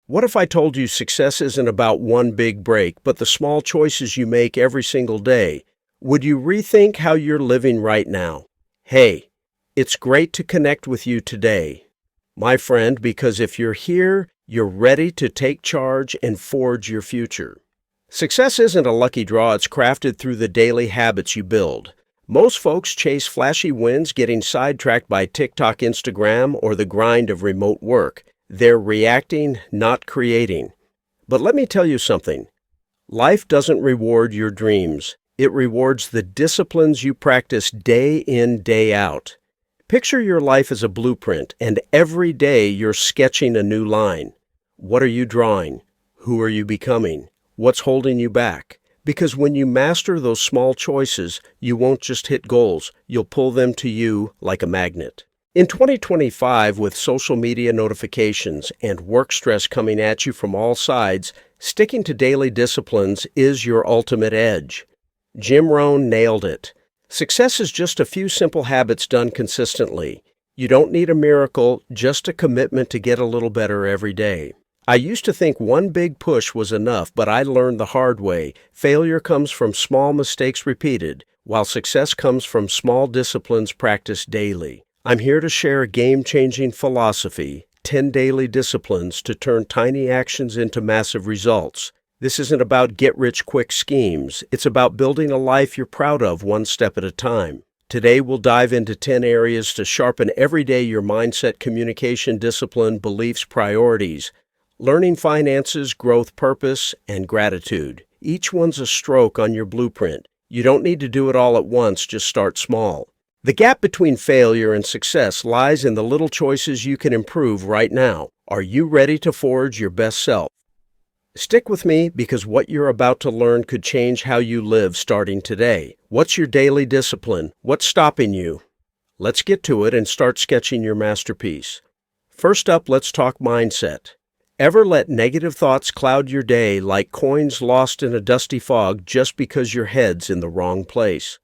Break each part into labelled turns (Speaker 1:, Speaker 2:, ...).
Speaker 1: What if I told you success isn't about one big break, but the small choices you make every single day? Would you rethink how you're living right now? Hey, it's great to connect with you today, my friend, because if you're here, you're ready to take charge and forge your future. Success isn't a lucky draw, it's crafted through the daily habits you build. Most folks chase flashy wins, getting sidetracked by TikTok, Instagram, or the grind of remote work. They're reacting, not creating. But let me tell you something. Life doesn't reward your dreams. It rewards the disciplines you practice day in, day out. Picture your life as a blueprint, and every day you're sketching a new line. What are you drawing? Who are you becoming? What's holding you back? Because when you master those small choices, you won't just hit goals, you'll pull them to you like a magnet. In 2025, with social media notifications and work stress coming at you from all sides, sticking to daily disciplines is your ultimate edge. Jim Rohn nailed it. Success is just a few simple habits done consistently. You don't need a miracle, just a commitment to get a little better every day. I used to think one big push was enough, but I learned the hard way. Failure comes from small mistakes repeated, while success comes from small disciplines practiced daily. I'm here to share a game-changing philosophy, 10 daily disciplines to turn tiny actions into massive results. This isn't about get-rich-quick schemes. It's about building a life you're proud of one step at a time. Today, we'll dive into 10 areas to sharpen every day your mindset, communication, discipline, beliefs, priorities, learning, finances, growth, purpose, and gratitude. Each one's a stroke on your blueprint. You don't need to do it all at once, just start small. The gap between failure and success lies in the little choices you can improve right now. Are you ready to forge your best self? Stick with me because what you're about to learn could change how you live starting today. What's your daily discipline? What's stopping you? Let's get to it and start sketching your masterpiece. First up, let's talk mindset. Ever let negative thoughts cloud your day like coins lost in a dusty fog just because your head's in the wrong place?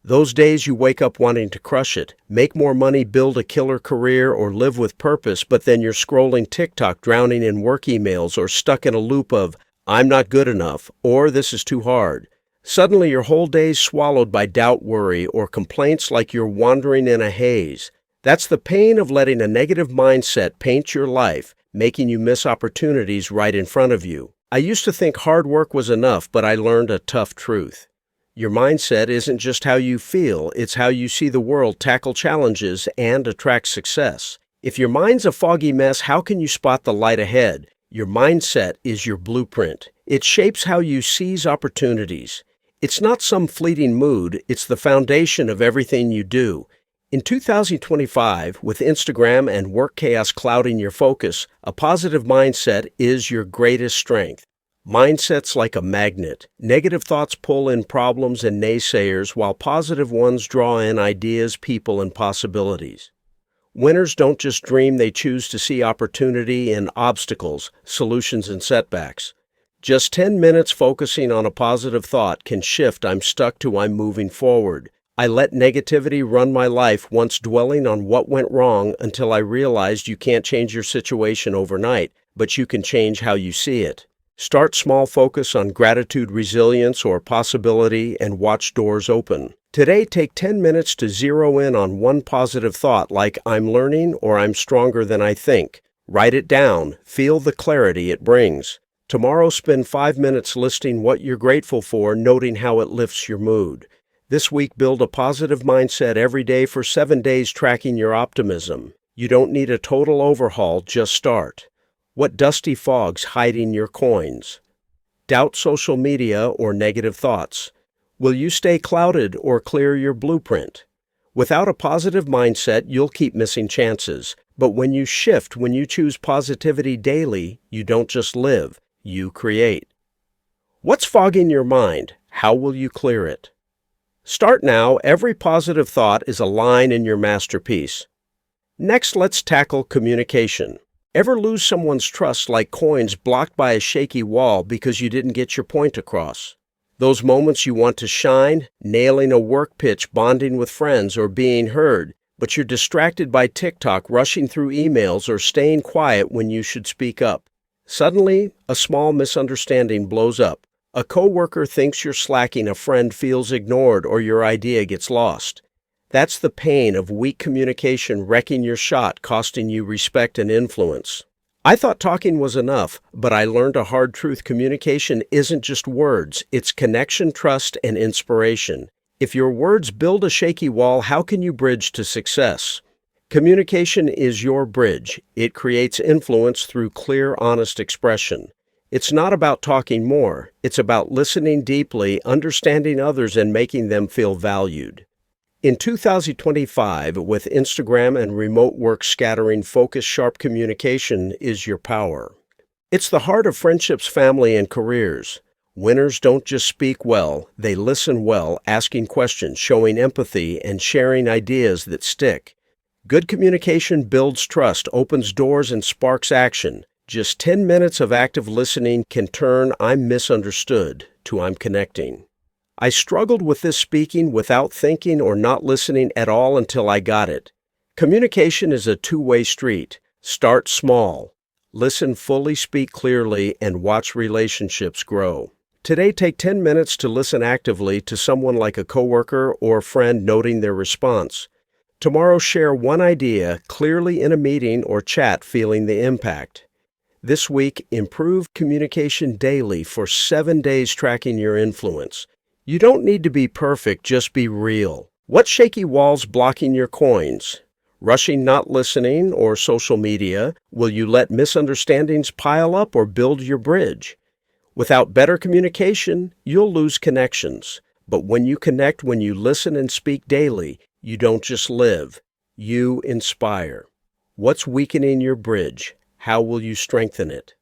Speaker 1: Those days you wake up wanting to crush it, make more money, build a killer career, or live with purpose, but then you're scrolling TikTok, drowning in work emails, or stuck in a loop of, I'm not good enough, or this is too hard. Suddenly your whole day's swallowed by doubt, worry, or complaints like you're wandering in a haze. That's the pain of letting a negative mindset paint your life, making you miss opportunities right in front of you. I used to think hard work was enough, but I learned a tough truth. Your mindset isn't just how you feel, it's how you see the world, tackle challenges, and attract success. If your mind's a foggy mess, how can you spot the light ahead? Your mindset is your blueprint. It shapes how you seize opportunities. It's not some fleeting mood, it's the foundation of everything you do. In 2025, with Instagram and work chaos clouding your focus, a positive mindset is your greatest strength. Mindset's like a magnet. Negative thoughts pull in problems and naysayers, while positive ones draw in ideas, people, and possibilities. Winners don't just dream, they choose to see opportunity in obstacles, solutions, and setbacks. Just 10 minutes focusing on a positive thought can shift I'm stuck to I'm moving forward. I let negativity run my life, once dwelling on what went wrong until I realized you can't change your situation overnight, but you can change how you see it. Start small, focus on gratitude, resilience, or possibility, and watch doors open. Today, take 10 minutes to zero in on one positive thought like I'm learning or I'm stronger than I think. Write it down. Feel the clarity it brings. Tomorrow, spend 5 minutes listing what you're grateful for, noting how it lifts your mood. This week, build a positive mindset every day for 7 days, tracking your optimism. You don't need a total overhaul, just start. What dusty fog's hiding your coins? Doubt, social media, or negative thoughts? Will you stay clouded or clear your blueprint? Without a positive mindset, you'll keep missing chances. But when you shift, when you choose positivity daily, you don't just live, you create. What's fogging your mind? How will you clear it? Start now. Every positive thought is a line in your masterpiece. Next, let's tackle communication. Ever lose someone's trust like coins blocked by a shaky wall because you didn't get your point across? Those moments you want to shine, nailing a work pitch, bonding with friends, or being heard, but you're distracted by TikTok, rushing through emails, or staying quiet when you should speak up. Suddenly, a small misunderstanding blows up. A coworker thinks you're slacking, a friend feels ignored, or your idea gets lost. That's the pain of weak communication wrecking your shot, costing you respect and influence. I thought talking was enough, but I learned a hard truth. Communication isn't just words, it's connection, trust, and inspiration. If your words build a shaky wall, how can you bridge to success? Communication is your bridge. It creates influence through clear, honest expression. It's not about talking more. It's about listening deeply, understanding others, and making them feel valued. In 2025, with Instagram and remote work scattering, focus, sharp communication is your power. It's the heart of friendships, family, and careers. Winners don't just speak well, they listen well, asking questions, showing empathy, and sharing ideas that stick. Good communication builds trust, opens doors, and sparks action. Just 10 minutes of active listening can turn "I'm misunderstood" to "I'm connecting." I struggled with this, speaking without thinking or not listening at all until I got it. Communication is a two-way street. Start small. Listen fully, speak clearly, and watch relationships grow. Today, take 10 minutes to listen actively to someone, like a coworker or friend, noting their response. Tomorrow, share one idea clearly in a meeting or chat, feeling the impact. This week, improve communication daily for 7 days, tracking your influence. You don't need to be perfect, just be real. What shaky walls blocking your coins? Rushing, not listening, or social media? Will you let misunderstandings pile up or build your bridge? Without better communication, you'll lose connections. But when you connect, when you listen and speak daily, you don't just live, you inspire. What's weakening your bridge? How will you strengthen it?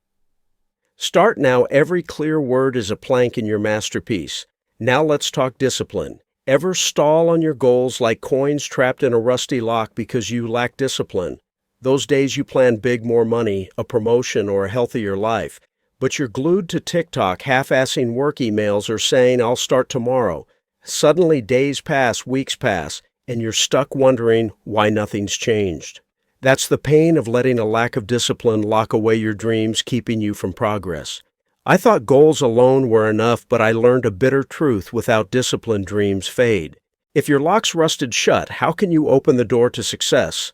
Speaker 1: Start now. Every clear word is a plank in your masterpiece. Now let's talk discipline. Ever stall on your goals like coins trapped in a rusty lock because you lack discipline? Those days you plan big, more money, a promotion, or a healthier life, but you're glued to TikTok, half-assing work emails, or saying, "I'll start tomorrow." Suddenly days pass, weeks pass, and you're stuck wondering why nothing's changed. That's the pain of letting a lack of discipline lock away your dreams, keeping you from progress. I thought goals alone were enough, but I learned a bitter truth: without discipline, dreams fade. If your lock's rusted shut, how can you open the door to success?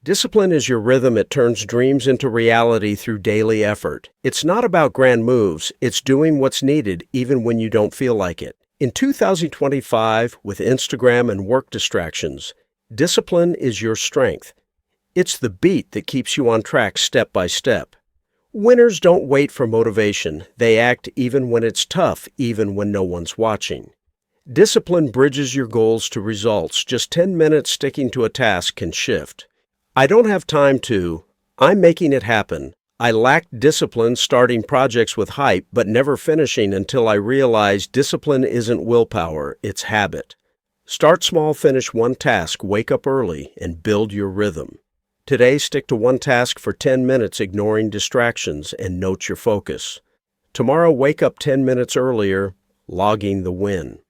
Speaker 1: Discipline is your rhythm. It turns dreams into reality through daily effort. It's not about grand moves. It's doing what's needed even when you don't feel like it. In 2025, with Instagram and work distractions, discipline is your strength. It's the beat that keeps you on track step by step. Winners don't wait for motivation. They act even when it's tough, even when no one's watching. Discipline bridges your goals to results. Just 10 minutes sticking to a task can shift. I don't have time to. I'm making it happen. I lacked discipline, starting projects with hype, but never finishing until I realized discipline isn't willpower, it's habit. Start small, finish one task, wake up early, and build your rhythm. Today, stick to one task for 10 minutes, ignoring distractions, and note your focus. Tomorrow, wake up 10 minutes earlier, logging the win.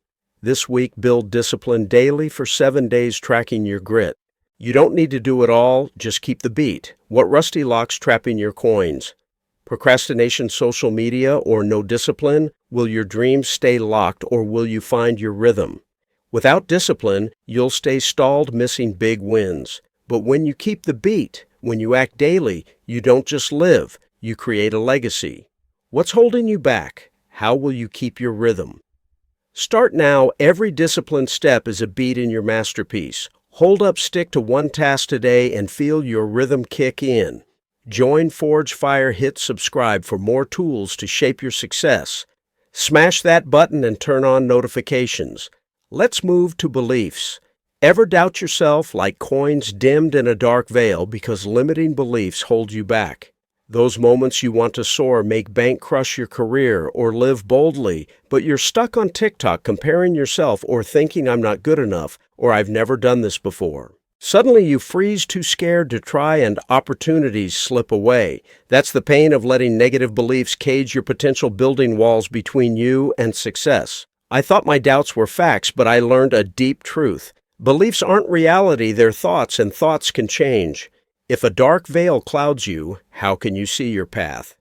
Speaker 1: This week, build discipline daily for 7 days, tracking your grit. You don't need to do it all, just keep the beat. What rusty lock's trapping your coins? Procrastination, social media, or no discipline? Will your dreams stay locked, or will you find your rhythm? Without discipline, you'll stay stalled, missing big wins. But when you keep the beat, when you act daily, you don't just live, you create a legacy. What's holding you back? How will you keep your rhythm? Start now. Every disciplined step is a beat in your masterpiece. Hold up, stick to one task today, and feel your rhythm kick in. Join, forge, fire, hit subscribe for more tools to shape your success. Smash that button and turn on notifications. Let's move to beliefs. Ever doubt yourself, like coins dimmed in a dark veil, because limiting beliefs hold you back? Those moments you want to soar, make bank, crush your career, or live boldly, but you're stuck on TikTok comparing yourself or thinking "I'm not good enough" or "I've never done this before." Suddenly you freeze, too scared to try, and opportunities slip away. That's the pain of letting negative beliefs cage your potential, building walls between you and success. I thought my doubts were facts, but I learned a deep truth. Beliefs aren't reality, they're thoughts, and thoughts can change. If a dark veil clouds you, how can you see your path?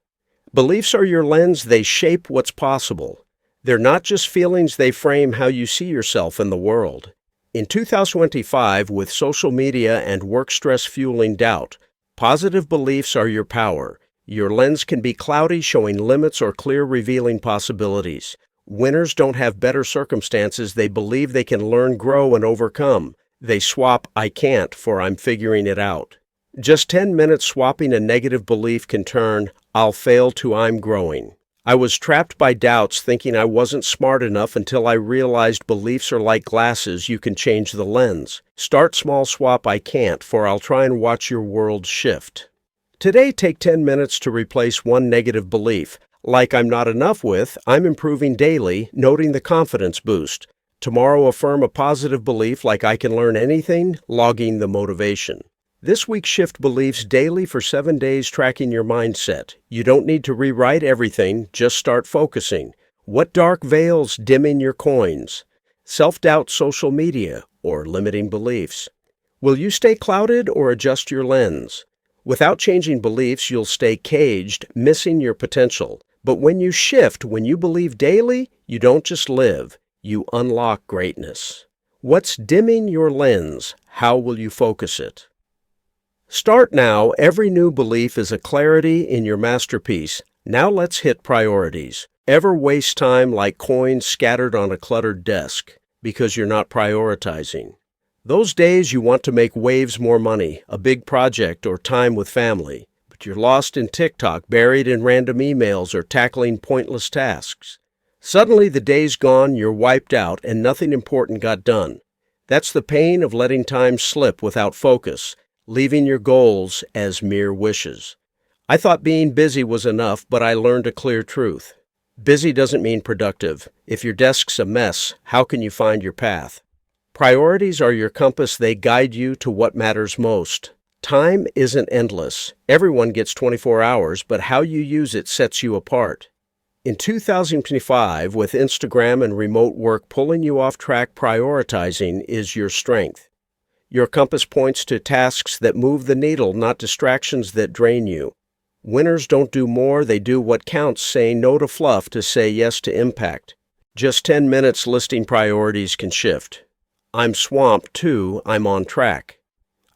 Speaker 1: Beliefs are your lens, they shape what's possible. They're not just feelings, they frame how you see yourself in the world. In 2025, with social media and work stress fueling doubt, positive beliefs are your power. Your lens can be cloudy, showing limits, or clear, revealing possibilities. Winners don't have better circumstances, they believe they can learn, grow, and overcome. They swap "I can't" for "I'm figuring it out." Just 10 minutes swapping a negative belief can turn "I'll fail" to "I'm growing." I was trapped by doubts, thinking I wasn't smart enough, until I realized beliefs are like glasses. You can change the lens. Start small, swap "I can't" for "I'll try" and watch your world shift. Today, take 10 minutes to replace one negative belief, like "I'm not enough" with "I'm improving daily," noting the confidence boost. Tomorrow, affirm a positive belief like "I can learn anything," logging the motivation. This week, shift beliefs daily for 7 days, tracking your mindset. You don't need to rewrite everything, just start focusing. What dark veils dimming your coins? Self-doubt, social media, or limiting beliefs? Will you stay clouded or adjust your lens? Without changing beliefs, you'll stay caged, missing your potential. But when you shift, when you believe daily, you don't just live, you unlock greatness. What's dimming your lens? How will you focus it? Start now. Every new belief is a clarity in your masterpiece. Now let's hit priorities. Ever waste time like coins scattered on a cluttered desk because you're not prioritizing? Those days you want to make waves, more money, a big project, or time with family, but you're lost in TikTok, buried in random emails, or tackling pointless tasks. Suddenly the day's gone, you're wiped out, and nothing important got done. That's the pain of letting time slip without focus, leaving your goals as mere wishes. I thought being busy was enough, but I learned a clear truth. Busy doesn't mean productive. If your desk's a mess, how can you find your path? Priorities are your compass. They guide you to what matters most. Time isn't endless. Everyone gets 24 hours, but how you use it sets you apart. In 2025, with Instagram and remote work pulling you off track, prioritizing is your strength. Your compass points to tasks that move the needle, not distractions that drain you. Winners don't do more, they do what counts, saying no to fluff to say yes to impact. Just 10 minutes listing priorities can shift. I'm swamped to I'm on track.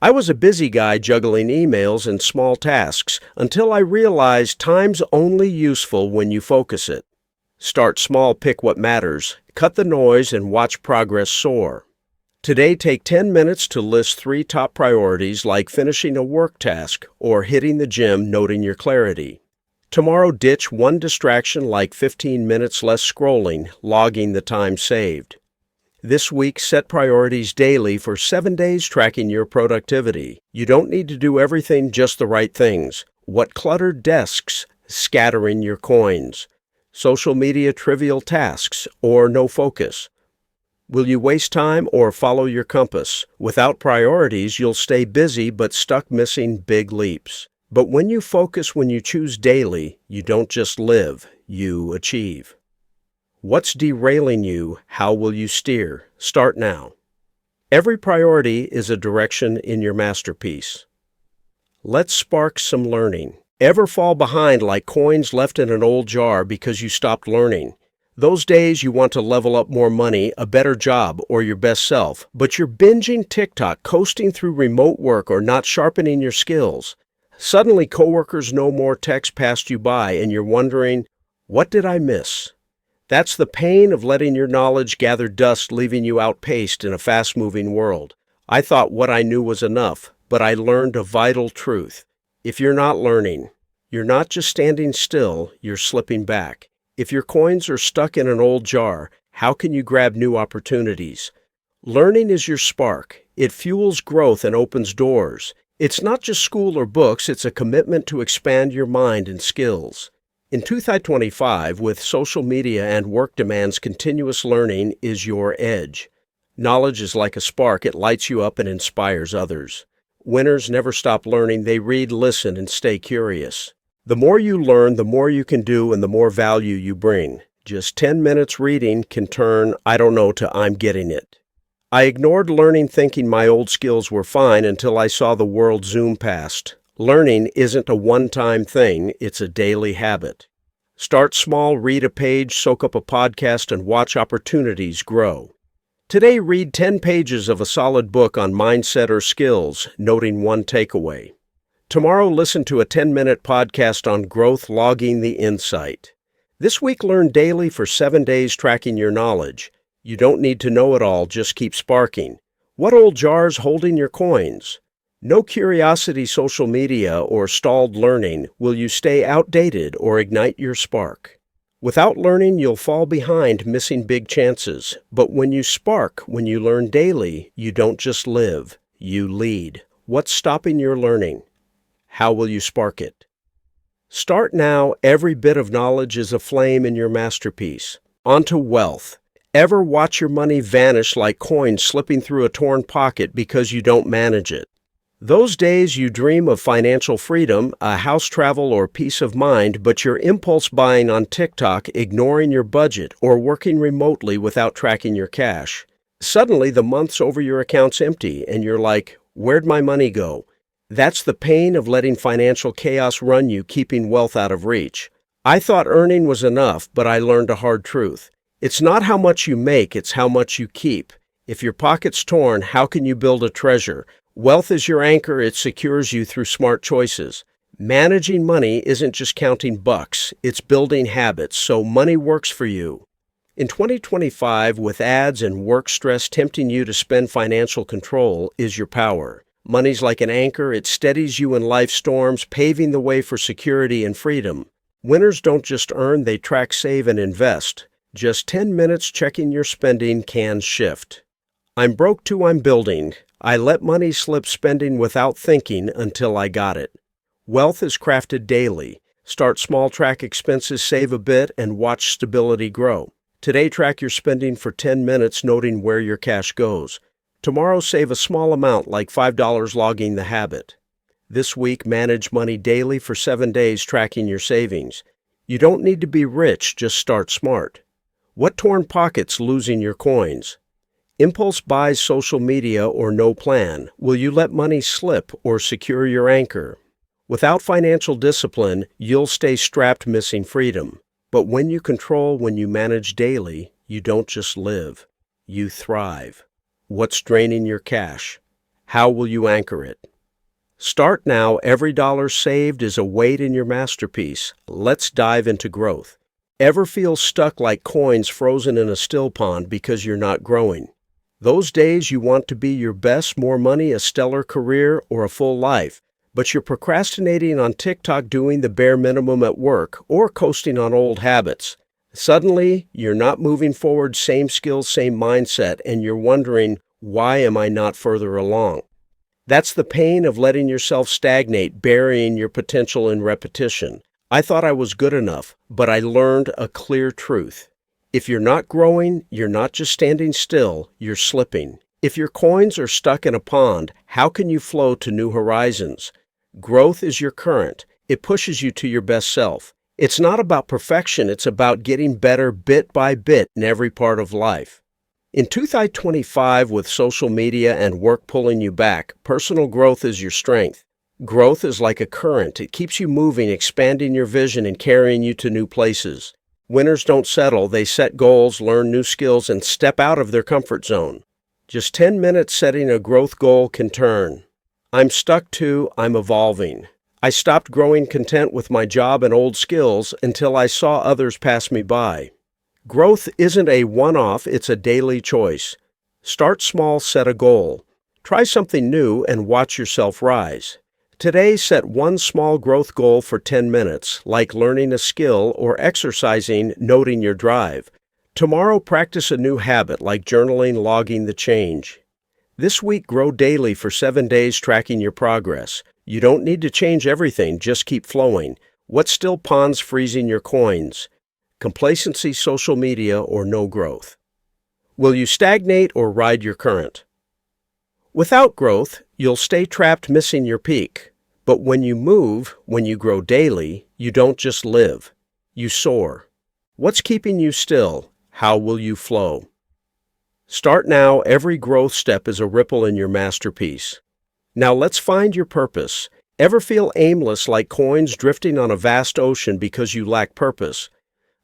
Speaker 1: I was a busy guy juggling emails and small tasks until I realized time's only useful when you focus it. Start small, pick what matters, cut the noise, and watch progress soar. Today, take 10 minutes to list 3 top priorities, like finishing a work task or hitting the gym, noting your clarity. Tomorrow, ditch one distraction, like 15 minutes less scrolling, logging the time saved. This week, set priorities daily for 7 days, tracking your productivity. You don't need to do everything, just the right things. What cluttered desks? Scattering your coins. Social media, trivial tasks, or no focus? Will you waste time or follow your compass? Without priorities, you'll stay busy but stuck, missing big leaps. But when you focus, when you choose daily, you don't just live, you achieve. What's derailing you? How will you steer? Start now. Every priority is a direction in your masterpiece. Let's spark some learning. Ever fall behind like coins left in an old jar because you stopped learning? Those days you want to level up, more money, a better job, or your best self, but you're binging TikTok, coasting through remote work, or not sharpening your skills. Suddenly, coworkers no more text passed you by, and you're wondering, what did I miss? That's the pain of letting your knowledge gather dust, leaving you outpaced in a fast-moving world. I thought what I knew was enough, but I learned a vital truth. If you're not learning, you're not just standing still, you're slipping back. If your coins are stuck in an old jar, how can you grab new opportunities? Learning is your spark. It fuels growth and opens doors. It's not just school or books, it's a commitment to expand your mind and skills. In 2025, with social media and work demands, continuous learning is your edge. Knowledge is like a spark. It lights you up and inspires others. Winners never stop learning. They read, listen, and stay curious. The more you learn, the more you can do, and the more value you bring. Just 10 minutes reading can turn "I don't know" to "I'm getting it." I ignored learning, thinking my old skills were fine, until I saw the world zoom past. Learning isn't a one-time thing, it's a daily habit. Start small, read a page, soak up a podcast, and watch opportunities grow. Today, read 10 pages of a solid book on mindset or skills, noting one takeaway. Tomorrow, listen to a 10-minute podcast on growth, logging the insight. This week, learn daily for 7 days, tracking your knowledge. You don't need to know it all, just keep sparking. What old jar's holding your coins? No curiosity social media or stalled learning will you stay outdated or ignite your spark. Without learning, you'll fall behind, missing big chances. But when you spark, when you learn daily, you don't just live, you lead. What's stopping your learning? How will you spark it? Start now. Every bit of knowledge is a flame in your masterpiece. On to wealth. Ever watch your money vanish like coins slipping through a torn pocket because you don't manage it? Those days you dream of financial freedom, a house travel, or peace of mind, but you're impulse buying on TikTok, ignoring your budget, or working remotely without tracking your cash. Suddenly, the months over your account's empty, and you're like, where'd my money go? That's the pain of letting financial chaos run you, keeping wealth out of reach. I thought earning was enough, but I learned a hard truth. It's not how much you make, it's how much you keep. If your pocket's torn, how can you build a treasure? Wealth is your anchor. It secures you through smart choices. Managing money isn't just counting bucks, it's building habits, so money works for you. In 2025, with ads and work stress tempting you to spend, financial control is your power. Money's like an anchor. It steadies you in life's storms, paving the way for security and freedom. Winners don't just earn, they track, save, and invest. Just 10 minutes checking your spending can shift. I'm broke too, I'm building. I let money slip, spending without thinking until I got it. Wealth is crafted daily. Start small, track expenses, save a bit, and watch stability grow. Today, track your spending for 10 minutes, noting where your cash goes. Tomorrow, save a small amount, like $5, logging the habit. This week, manage money daily for 7 days, tracking your savings. You don't need to be rich, just start smart. What torn pockets losing your coins? Impulse buys, social media, or no plan. Will you let money slip or secure your anchor? Without financial discipline, you'll stay strapped, missing freedom. But when you control, when you manage daily, you don't just live, you thrive. What's draining your cash? How will you anchor it? Start now. Every dollar saved is a weight in your masterpiece. Let's dive into growth. Ever feel stuck like coins frozen in a still pond because you're not growing? Those days you want to be your best, more money, a stellar career, or a full life, but you're procrastinating on TikTok, doing the bare minimum at work, or coasting on old habits. Suddenly, you're not moving forward, same skills, same mindset, and you're wondering, why am I not further along? That's the pain of letting yourself stagnate, burying your potential in repetition. I thought I was good enough, but I learned a clear truth. If you're not growing, you're not just standing still, you're slipping. If your coins are stuck in a pond, how can you flow to new horizons? Growth is your current. It pushes you to your best self. It's not about perfection, it's about getting better bit by bit in every part of life. In 2025, with social media and work pulling you back, personal growth is your strength. Growth is like a current. It keeps you moving, expanding your vision, and carrying you to new places. Winners don't settle. They set goals, learn new skills, and step out of their comfort zone. Just 10 minutes setting a growth goal can turn. I'm stuck to, I'm evolving. I stopped growing content with my job and old skills until I saw others pass me by. Growth isn't a one-off, it's a daily choice. Start small, set a goal. Try something new and watch yourself rise. Today, set one small growth goal for 10 minutes, like learning a skill or exercising, noting your drive. Tomorrow, practice a new habit like journaling, logging the change. This week, grow daily for 7 days, tracking your progress. You don't need to change everything, just keep flowing. What still ponds freezing your coins? Complacency, social media, or no growth? Will you stagnate or ride your current? Without growth, you'll stay trapped, missing your peak. But when you move, when you grow daily, you don't just live, you soar. What's keeping you still? How will you flow? Start now. Every growth step is a ripple in your masterpiece. Now let's find your purpose. Ever feel aimless like coins drifting on a vast ocean because you lack purpose?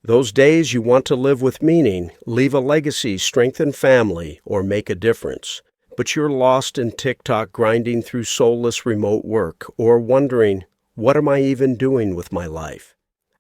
Speaker 1: Those days you want to live with meaning, leave a legacy, strengthen family, or make a difference. But you're lost in TikTok grinding through soulless remote work, or wondering, what am I even doing with my life?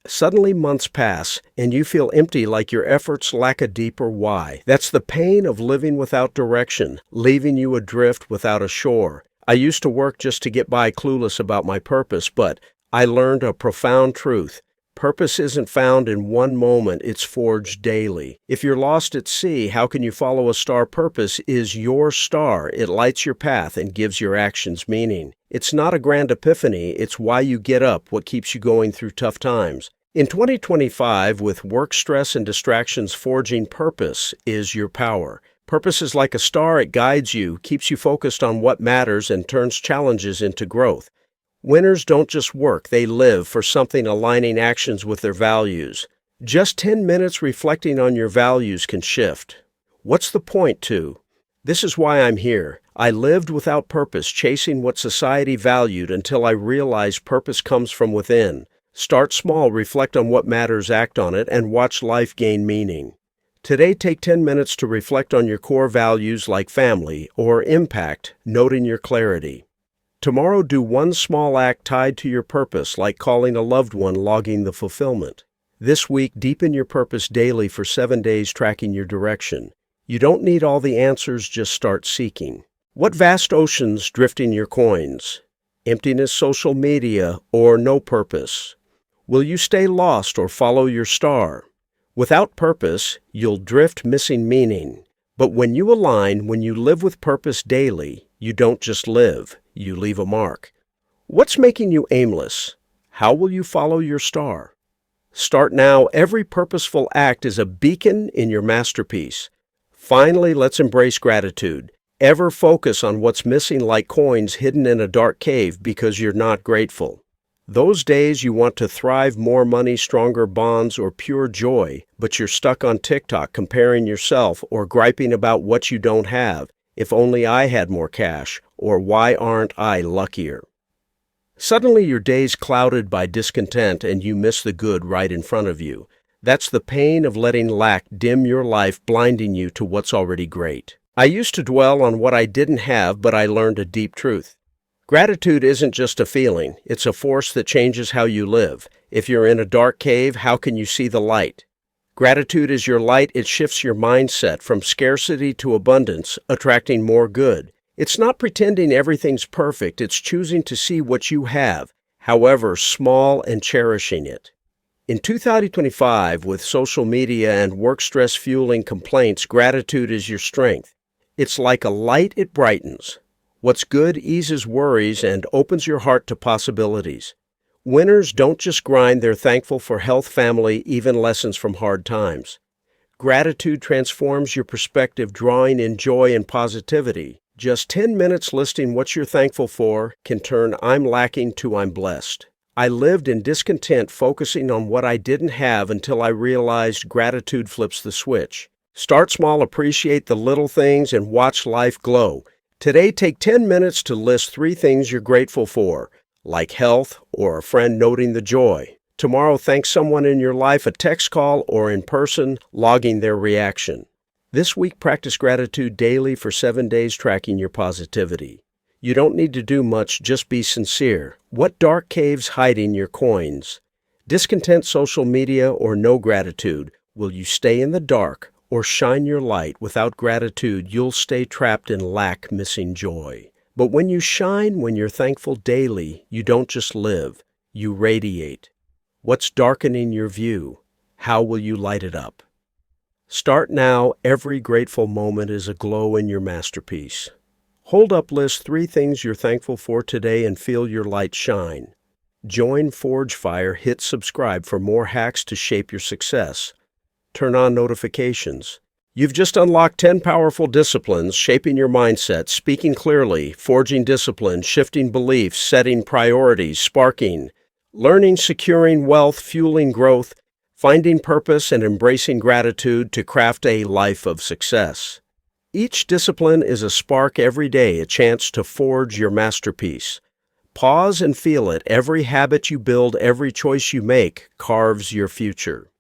Speaker 1: Suddenly months pass, and you feel empty like your efforts lack a deeper why. That's the pain of living without direction, leaving you adrift without a shore. I used to work just to get by clueless about my purpose, but I learned a profound truth. Purpose isn't found in one moment, it's forged daily. If you're lost at sea, how can you follow a star? Purpose is your star. It lights your path and gives your actions meaning. It's not a grand epiphany, it's why you get up, what keeps you going through tough times. In 2025, with work stress and distractions, forging purpose is your power. Purpose is like a star, it guides you, keeps you focused on what matters, and turns challenges into growth. Winners don't just work, they live for something, aligning actions with their values. Just 10 minutes reflecting on your values can shift. What's the point to? This is why I'm here. I lived without purpose, chasing what society valued until I realized purpose comes from within. Start small, reflect on what matters, act on it, and watch life gain meaning. Today, take 10 minutes to reflect on your core values like family or impact, noting your clarity. Tomorrow, do one small act tied to your purpose, like calling a loved one, logging the fulfillment. This week, deepen your purpose daily for 7 days, tracking your direction. You don't need all the answers, just start seeking. What vast oceans drifting your coins? Emptiness, social media, or no purpose? Will you stay lost or follow your star? Without purpose, you'll drift, missing meaning. But when you align, when you live with purpose daily, you don't just live, you leave a mark. What's making you aimless? How will you follow your star? Start now. Every purposeful act is a beacon in your masterpiece. Finally, let's embrace gratitude. Ever focus on what's missing like coins hidden in a dark cave because you're not grateful. Those days you want to thrive, more money, stronger bonds, or pure joy, but you're stuck on TikTok comparing yourself or griping about what you don't have. If only I had more cash, or why aren't I luckier? Suddenly your day's clouded by discontent and you miss the good right in front of you. That's the pain of letting lack dim your life, blinding you to what's already great. I used to dwell on what I didn't have, but I learned a deep truth. Gratitude isn't just a feeling, it's a force that changes how you live. If you're in a dark cave, how can you see the light? Gratitude is your light. It shifts your mindset from scarcity to abundance, attracting more good. It's not pretending everything's perfect, it's choosing to see what you have, however small, and cherishing it. In 2025, with social media and work stress fueling complaints, gratitude is your strength. It's like a light, it brightens. What's good eases worries and opens your heart to possibilities. Winners don't just grind, they're thankful for health, family, even lessons from hard times. Gratitude transforms your perspective, drawing in joy and positivity. Just 10 minutes listing what you're thankful for can turn I'm lacking to I'm blessed. I lived in discontent, focusing on what I didn't have until I realized gratitude flips the switch. Start small, appreciate the little things, and watch life glow. Today, take 10 minutes to list 3 things you're grateful for, like health or a friend noting the joy. Tomorrow, thank someone in your life, a text call, or in person, logging their reaction. This week, practice gratitude daily for 7 days, tracking your positivity. You don't need to do much, just be sincere. What dark caves hiding your coins? Discontent, social media, or no gratitude? Will you stay in the dark or shine your light? Without gratitude, you'll stay trapped in lack, missing joy. But when you shine, when you're thankful daily, you don't just live, you radiate. What's darkening your view? How will you light it up? Start now. Every grateful moment is a glow in your masterpiece. Hold up, list 3 things you're thankful for today and feel your light shine. Join Forge Fire, hit subscribe for more hacks to shape your success. Turn on notifications. You've just unlocked 10 powerful disciplines, shaping your mindset, speaking clearly, forging discipline, shifting beliefs, setting priorities, sparking, learning, securing wealth, fueling growth, finding purpose, and embracing gratitude to craft a life of success. Each discipline is a spark every day, a chance to forge your masterpiece. Pause and feel it. Every habit you build, every choice you make, carves your future.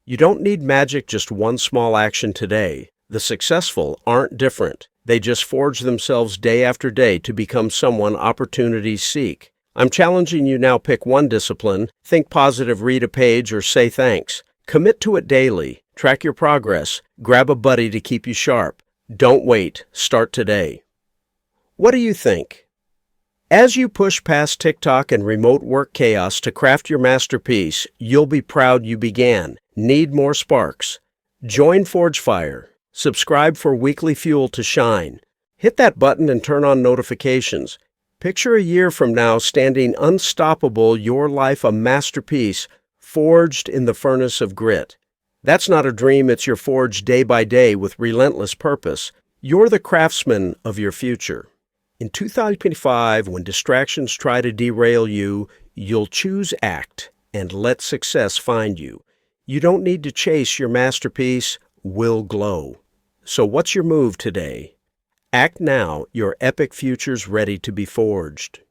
Speaker 1: You don't need magic, just one small action today. The successful aren't different. They just forge themselves day after day to become someone opportunities seek. I'm challenging you now. Pick one discipline. Think positive, read a page, or say thanks. Commit to it daily. Track your progress. Grab a buddy to keep you sharp. Don't wait. Start today. What do you think? As you push past TikTok and remote work chaos to craft your masterpiece, you'll be proud you began. Need more sparks? Join ForgeFire. Subscribe for weekly fuel to shine. Hit that button and turn on notifications. Picture a year from now standing unstoppable, your life a masterpiece, forged in the furnace of grit. That's not a dream, it's your forge day by day with relentless purpose. You're the craftsman of your future. In 2025, when distractions try to derail you, you'll choose act and let success find you. You don't need to chase your masterpiece, will glow. So what's your move today? Act now, your epic future's ready to be forged.